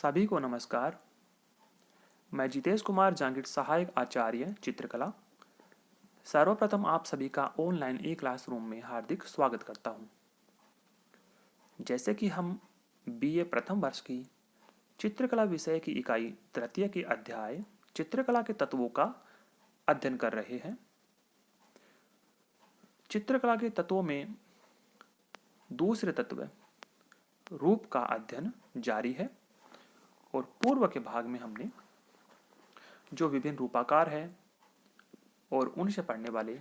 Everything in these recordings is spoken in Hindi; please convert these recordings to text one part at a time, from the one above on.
सभी को नमस्कार। मैं जितेश कुमार जांगिड़, सहायक आचार्य चित्रकला। सर्वप्रथम आप सभी का ऑनलाइन ई क्लासरूम में हार्दिक स्वागत करता हूं। जैसे कि हम बीए प्रथम वर्ष की चित्रकला विषय की इकाई तृतीय के अध्याय चित्रकला के तत्वों का अध्ययन कर रहे हैं। चित्रकला के तत्वों में दूसरे तत्व रूप का अध्ययन जारी है और पूर्व के भाग में हमने जो विभिन्न रूपाकार है और उनसे पड़ने वाले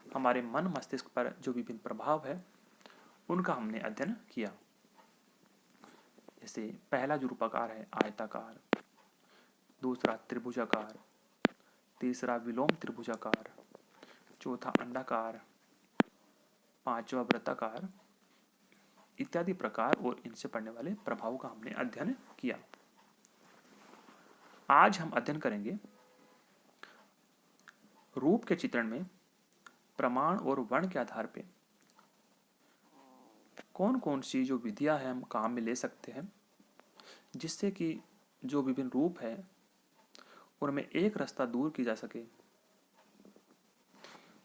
हमारे मन मस्तिष्क पर जो विभिन्न प्रभाव है उनका हमने अध्ययन किया। जैसे पहला जो रूपाकार है आयताकार, दूसरा त्रिभुजाकार, तीसरा विलोम त्रिभुजाकार, चौथा अंडाकार, पांचवा वृत्ताकार इत्यादि प्रकार और इनसे पड़ने वाले प्रभावों का हमने अध्ययन किया। आज हम अध्ययन करेंगे रूप के चित्रण में प्रमाण और वर्ण के आधार पर कौन कौन सी जो विधियां हैं हम काम में ले सकते हैं, जिससे कि जो विभिन्न रूप है उनमें एक रास्ता दूर की जा सके।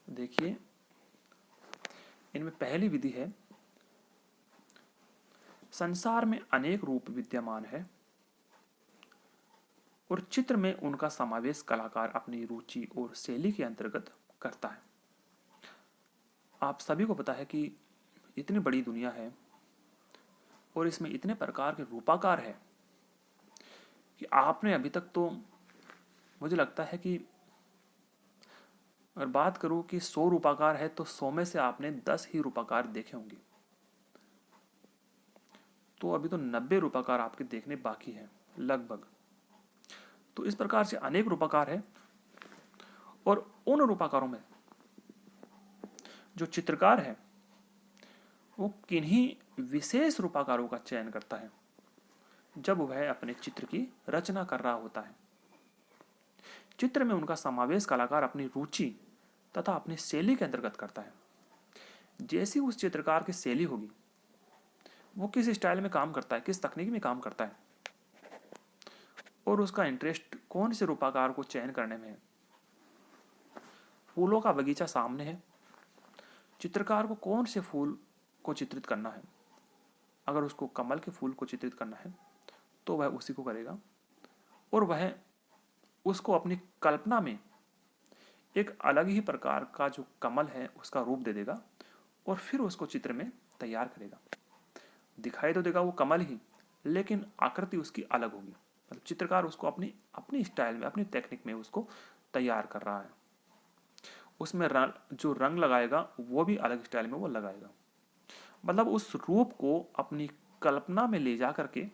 देखिए, इनमें पहली विधि है, संसार में अनेक रूप विद्यमान है और चित्र में उनका समावेश कलाकार अपनी रुचि और शैली के अंतर्गत करता है। आप सभी को पता है कि इतनी बड़ी दुनिया है और इसमें इतने प्रकार के रूपाकार है कि आपने अभी तक तो, मुझे लगता है कि अगर बात करूं कि 100 रूपाकार है तो 100 में से आपने 10 ही रूपाकार देखे होंगे। तो अभी तो 90 रूपाकार आपके देखने बाकी हैं लगभग। तो इस प्रकार से अनेक रूपाकार है और उन रूपाकारों में जो चित्रकार है वो किन्हीं विशेष रूपाकारों का चयन करता है जब वह अपने चित्र की रचना कर रहा होता है। चित्र में उनका समावेश कलाकार अपनी रुचि तथा अपनी शैली के अंतर्गत करता है। जैसी उस चित्रकार की शैली होगी, वो किस स्टाइल में काम करता है, किस तकनीक में काम करता है और उसका इंटरेस्ट कौन से रूपाकार को चयन करने में है। फूलों का बगीचा सामने है, चित्रकार को कौन से फूल को चित्रित करना है। अगर उसको कमल के फूल को चित्रित करना है तो वह उसी को करेगा और वह उसको अपनी कल्पना में एक अलग ही प्रकार का जो कमल है उसका रूप दे देगा और फिर उसको चित्र में तैयार करेगा। दिखाई तो देगा वो कमल ही, लेकिन आकृति उसकी अलग होगी। मतलब चित्रकार उसको अपनी अपनी स्टाइल में, अपनी टेक्निक में उसको तैयार कर रहा है। उसमें जो रंग लगाएगा वो भी अलग स्टाइल में वो लगाएगा। मतलब उस रूप को अपनी कल्पना में ले जा करके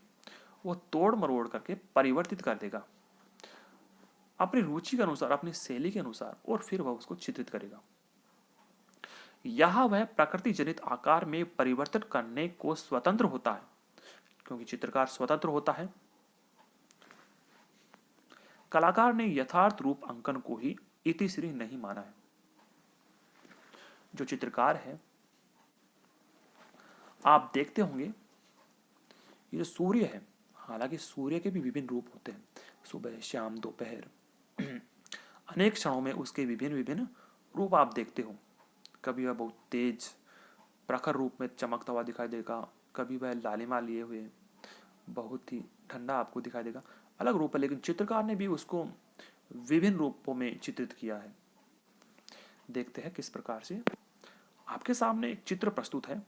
वो तोड़ मरोड़ करके परिवर्तित कर देगा अपनी रुचि के अनुसार, अपनी शैली के अनुसार, और फिर वह उसको चित्रित करेगा। यह वह प्रकृति जनित आकार में परिवर्तन करने को स्वतंत्र होता है, क्योंकि चित्रकार स्वतंत्र होता है। कलाकार ने यथार्थ रूप अंकन को ही इतिश्री नहीं माना है। जो चित्रकार है, आप देखते होंगे ये जो सूर्य है, हालांकि सूर्य के भी विभिन्न रूप होते हैं, सुबह, शाम, दोपहर, अनेक क्षणों में उसके विभिन्न विभिन्न रूप आप देखते हो। कभी वह बहुत तेज प्रखर रूप में चमकता हुआ दिखाई देगा, कभी वह लालिमा लिए हुए बहुत ही ठंडा आपको दिखाई देगा। अलग रूप है, लेकिन चित्रकार ने भी उसको विभिन्न रूपों में चित्रित किया है। देखते हैं किस प्रकार से। आपके सामने एक चित्र प्रस्तुत है।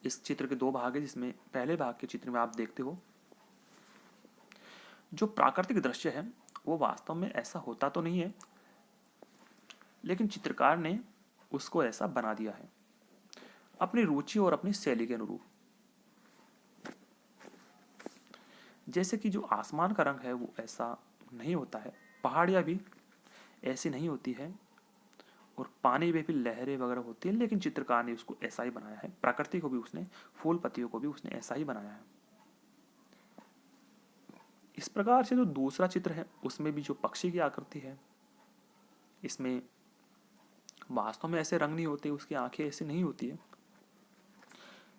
इस चित्र के 2 भाग है, जिसमें पहले भाग के चित्र में आप देखते हो जो प्राकृतिक दृश्य है वो वास्तव में ऐसा होता तो नहीं है, लेकिन चित्रकार ने उसको ऐसा बना दिया है अपनी रुचि और अपनी शैली के अनुरूप। जैसे कि जो आसमान का रंग है वो ऐसा नहीं होता है, पहाड़ियां भी ऐसी नहीं होती है और पानी में भी लहरें वगैरह होती है, लेकिन चित्रकार ने उसको ऐसा ही बनाया है। प्रकृति को भी उसने, फूल पत्तियों को भी उसने ऐसा ही बनाया है। इस प्रकार से जो दूसरा चित्र है उसमें भी जो पक्षी की आकृति है, इसमें वास्तव में ऐसे रंग नहीं होते, उसकी आंखें ऐसी नहीं होती है,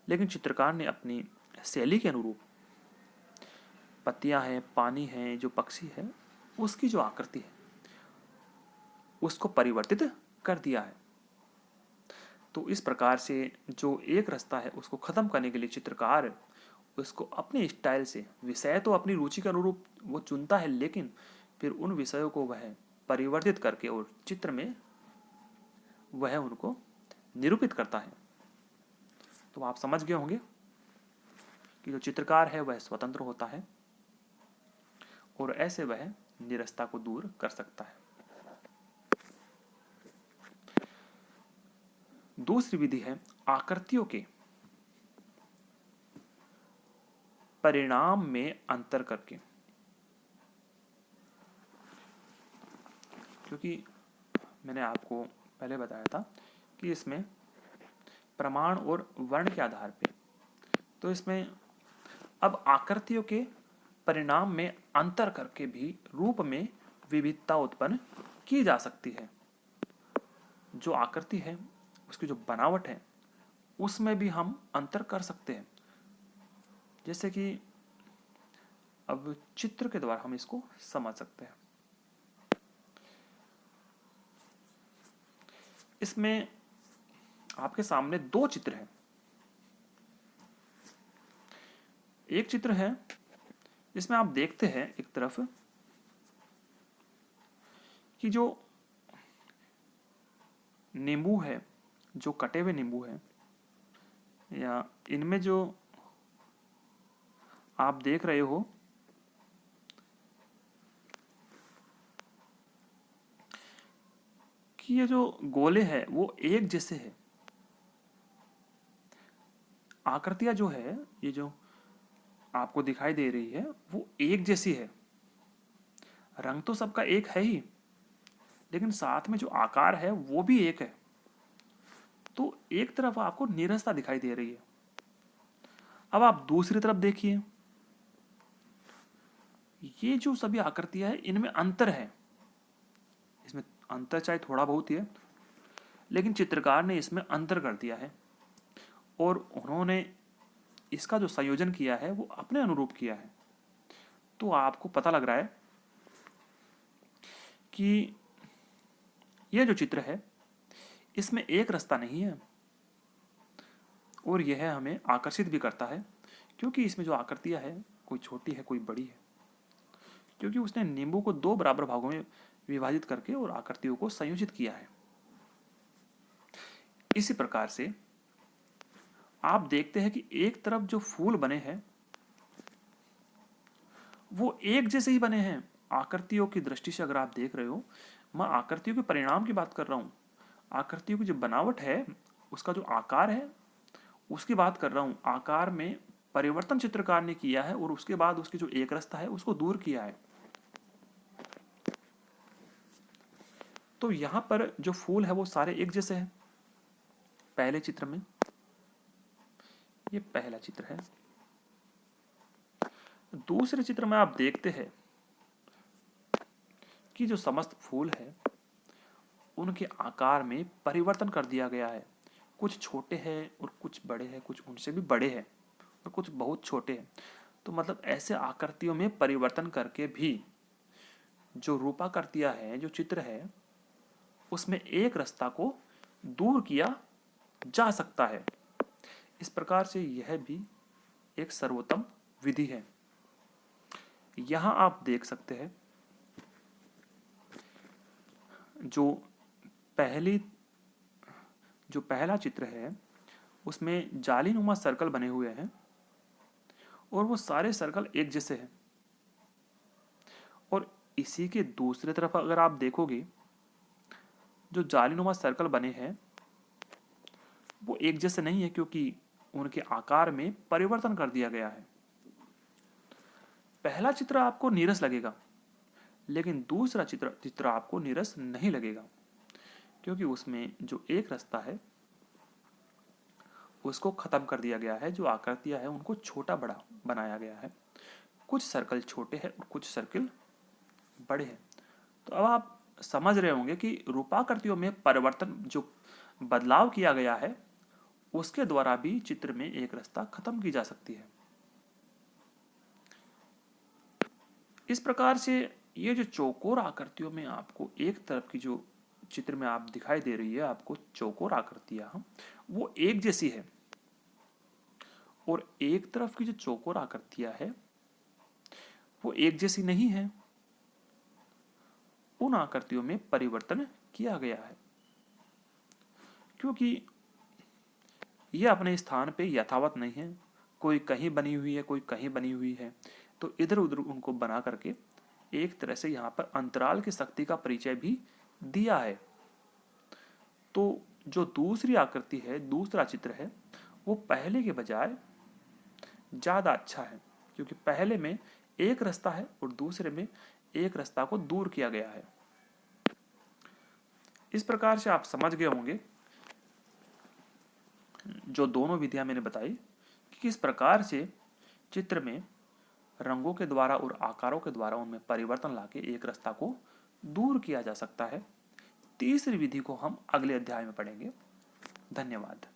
लेकिन चित्रकार ने अपनी शैली के अनुरूप पत्तियां हैं, पानी है, जो पक्षी है, उसकी जो आकृति है उसको परिवर्तित कर दिया है। तो इस प्रकार से जो एक रास्ता है उसको खत्म करने के लिए चित्रकार उसको अपने स्टाइल से, विषय तो अपनी रुचि के अनुरूप वो चुनता है, लेकिन फिर उन विषयों को वह परिवर्तित करके और चित्र में वह उनको निरूपित करता है। तो आप समझ गए होंगे कि जो चित्रकार है वह स्वतंत्र होता है और ऐसे वह निरस्ता को दूर कर सकता है। दूसरी विधि है आकृतियों के परिणाम में अंतर करके। क्योंकि मैंने आपको पहले बताया था कि इसमें प्रमाण और वर्ण के आधार पे, तो इसमें अब आकृतियों के परिणाम में अंतर करके भी रूप में विविधता उत्पन्न की जा सकती है। जो आकृति है उसकी जो बनावट है उसमें भी हम अंतर कर सकते हैं। जैसे कि अब चित्र के द्वारा हम इसको समझ सकते हैं। इसमें आपके सामने दो चित्र हैं। एक चित्र है जिसमें आप देखते हैं एक तरफ कि जो नींबू है, जो कटे हुए नींबू है, या इनमें जो आप देख रहे हो कि ये जो गोले हैं वो एक जैसे हैं। आकृतियां जो है, ये जो आपको दिखाई दे रही है वो एक जैसी है। रंग तो सबका एक है ही, लेकिन साथ में जो आकार है वो भी एक है। तो एक तरफ आपको नीरसता दिखाई दे रही है। अब आप दूसरी तरफ देखिए, ये जो सभी आकृतियां हैं इनमें अंतर है। इसमें अंतर चाहे थोड़ा बहुत ही है, लेकिन चित्रकार ने इसमें अंतर कर दिया है और उन्होंने इसका जो संयोजन किया है वो अपने अनुरूप किया है। तो आपको पता लग रहा है कि यह जो चित्र है इसमें एक रास्ता नहीं है और यह हमें आकर्षित भी करता है, क्योंकि इसमें जो आकृतियां है कोई छोटी है कोई बड़ी है, क्योंकि उसने नींबू को दो बराबर भागों में विभाजित करके और आकृतियों को संयोजित किया है। इसी प्रकार से आप देखते हैं कि एक तरफ जो फूल बने हैं वो एक जैसे ही बने हैं। आकृतियों की दृष्टि से अगर आप देख रहे हो, मैं आकृतियों के परिणाम की बात कर रहा हूं। आकृतियों की जो बनावट है, उसका जो आकार है उसकी बात कर रहा हूं। आकार में परिवर्तन चित्रकार ने किया है और उसके बाद उसकी जो एक रस्ता है उसको दूर किया है। तो यहां पर जो फूल है वो सारे एक जैसे हैं पहले चित्र में। ये पहला चित्र है। दूसरे चित्र में आप देखते हैं कि जो समस्त फूल है उनके आकार में परिवर्तन कर दिया गया है। कुछ छोटे हैं और कुछ बड़े हैं, कुछ उनसे भी बड़े हैं और कुछ बहुत छोटे हैं। तो मतलब ऐसे आकृतियों में परिवर्तन करके भी जो रूपाकृतियां है, जो चित्र है, उसमें एक रास्ता को दूर किया जा सकता है। इस प्रकार से यह भी एक सर्वोत्तम विधि है। यहां आप देख सकते हैं जो पहला चित्र है उसमें जालीनुमा सर्कल बने हुए हैं और वो सारे सर्कल एक जैसे हैं। और इसी के दूसरी तरफ अगर आप देखोगे, जो जालीनुमा सर्कल बने हैं वो एक जैसे नहीं है, क्योंकि उनके आकार में परिवर्तन कर दिया गया है। पहला चित्र आपको नीरस लगेगा, लेकिन दूसरा चित्र आपको नीरस नहीं लगेगा, क्योंकि उसमें जो एक रास्ता है उसको खत्म कर दिया गया है। जो आकृतियां हैं उनको छोटा बड़ा बनाया गया है। कुछ सर्कल छोटे हैं और कुछ सर्कल बड़े हैं। तो अब आप समझ रहे होंगे कि रूपाकृतियों में परिवर्तन, जो बदलाव किया गया है, उसके द्वारा भी चित्र में एक रास्ता खत्म की जा सकती है। इस प्रकार से ये जो चौकोर आकृतियों में आपको एक तरफ की जो चित्र में आप दिखाई दे रही है आपको चौकोर आकृतियां वो एक जैसी है, और एक तरफ की जो चौकोर आकृतियां है वो एक जैसी नहीं है। उन आकृतियों में परिवर्तन किया गया है, क्योंकि ये अपने स्थान पे यथावत नहीं है, कोई कहीं बनी हुई है कोई कहीं बनी हुई है, तो इधर उधर उनको बना करके एक तरह से यहाँ पर अंतराल की शक्ति का परिचय भी दिया है। तो जो दूसरी आकृति है, दूसरा चित्र है, वो पहले के बजाय ज़्यादा अच्छा है, क्योंकि पहले में एक रास्ता है और दूसरे में एक रास्ता को दूर किया गया है। इस प्रकार से आप समझ गए होंगे जो दोनों विधियां मैंने बताई कि किस प्रकार से चित्र में रंगों के द्वारा और आकारों के द्वारा उनमें परिवर्तन लाके एक रास्ता को दूर किया जा सकता है। तीसरी विधि को हम अगले अध्याय में पढ़ेंगे। धन्यवाद।